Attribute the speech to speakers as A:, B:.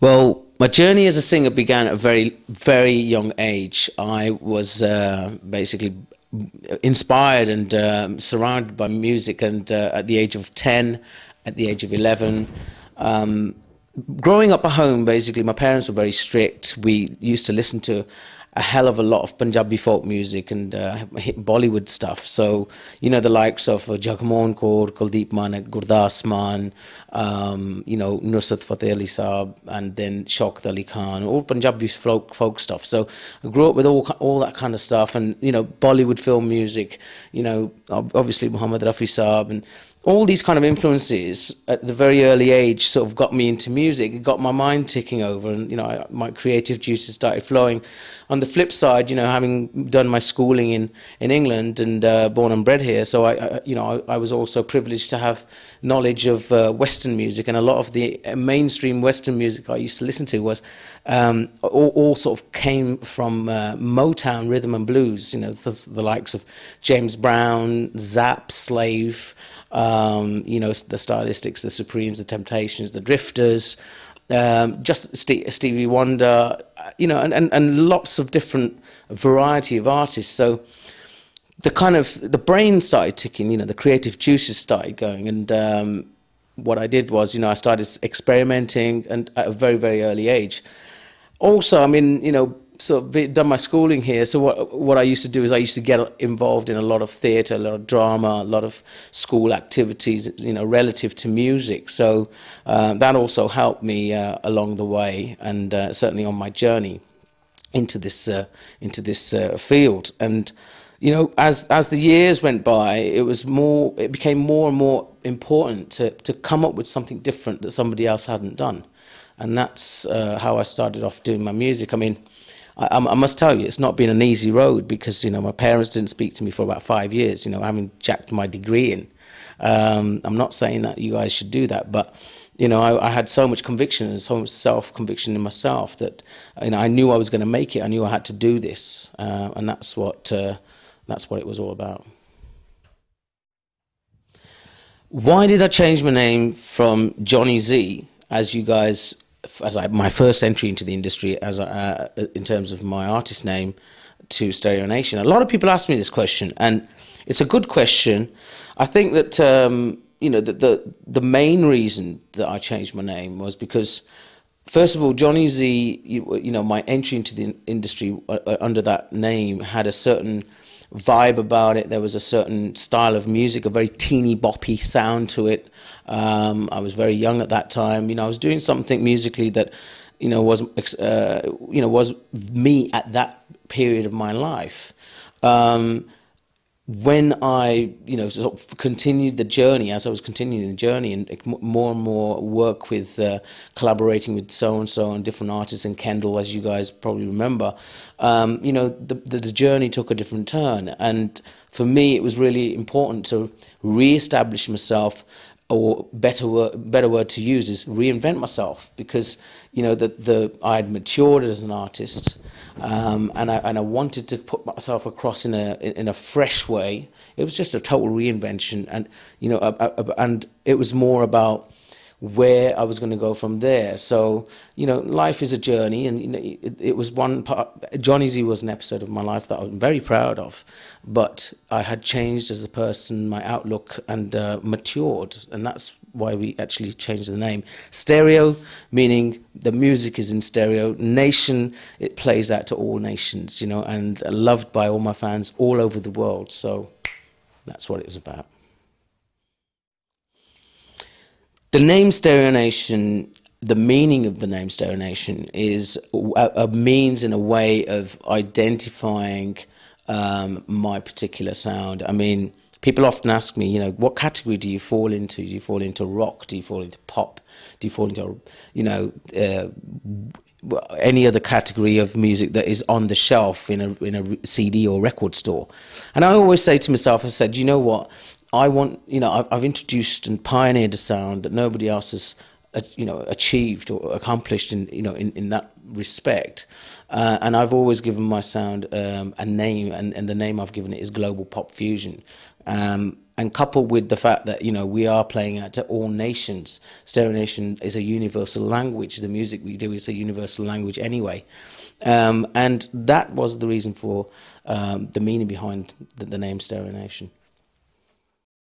A: Well, my journey as a singer began at a very, very young age. I was basically inspired and surrounded by music, and at the age of 10, at the age of 11, um, growing up at home, basically, my parents were very strict. We used to listen to a hell of a lot of Punjabi folk music and Bollywood stuff. So, the likes of Jagmohan Kaur, Kuldeep Manik, Gurdas Mann, Nusrat Fateh Ali Saab, and then Shaukat Ali Khan, all Punjabi folk stuff. So I grew up with all that kind of stuff, and Bollywood film music, obviously Muhammad Rafi Saab, and all these kind of influences at the very early age sort of got me into music. It got my mind ticking over, and my creative juices started flowing. On the flip side, having done my schooling in England and born and bred here, so I was also privileged to have knowledge of Western music, and a lot of the mainstream Western music I used to listen to was all sort of came from Motown rhythm and blues. The likes of James Brown, Zapp, Slave. The Stylistics, the Supremes, the Temptations, the Drifters, just Stevie Wonder, and lots of different variety of artists. So the brain started ticking, the creative juices started going, and what I did was, I started experimenting, and at a very, very early age. Also, I mean, done my schooling here. So what I used to do is I used to get involved in a lot of theatre, a lot of drama, a lot of school activities, relative to music. So that also helped me along the way, and certainly on my journey into this field. And as the years went by, it became more and more important to come up with something different that somebody else hadn't done, and that's how I started off doing my music. I mean, I must tell you, it's not been an easy road, because my parents didn't speak to me for about 5 years. Having jacked my degree in. I'm not saying that you guys should do that, but I had so much conviction and so much self-conviction in myself that I knew I was going to make it. I knew I had to do this, and that's what it was all about. Why did I change my name from Johnny Z, as you guys, my first entry into the industry, in terms of my artist name, to Stereo Nation? A lot of people ask me this question, and it's a good question. I think that the main reason that I changed my name was because, first of all, Johnny Z, my entry into the industry under that name had a certain vibe about it. There was a certain style of music, a very teeny boppy sound to it. I was very young at that time. I was doing something musically that was me at that period of my life. When I, sort of continued the journey, as I was continuing the journey, and more and more work with collaborating with so-and-so and different artists, and Kendall, as you guys probably remember, the journey took a different turn. And for me, it was really important to re-establish myself, or better word to use is reinvent myself, because I had matured as an artist, and I wanted to put myself across in a fresh way. It was just a total reinvention, and and it was more about where I was going to go from there. So, life is a journey, and it was one part. Johnny Z was an episode of my life that I'm very proud of, but I had changed as a person, my outlook, and matured, and that's why we actually changed the name. Stereo, meaning the music is in stereo. Nation, it plays out to all nations, and loved by all my fans all over the world. So that's what it was about. The name Stereo Nation, the meaning of the name Stereo Nation is a means and a way of identifying my particular sound. I mean, people often ask me, what category do you fall into? Do you fall into rock? Do you fall into pop? Do you fall into, any other category of music that is on the shelf in a CD or record store? And I always say to myself, I said, you know what? I want, I've introduced and pioneered a sound that nobody else has, achieved or accomplished in that respect. And I've always given my sound a name, and the name I've given it is Global Pop Fusion. And coupled with the fact that, you know, we are playing out to all nations. Stereo Nation is a universal language. The music we do is a universal language anyway. And that was the reason for the meaning behind the name Stereo Nation.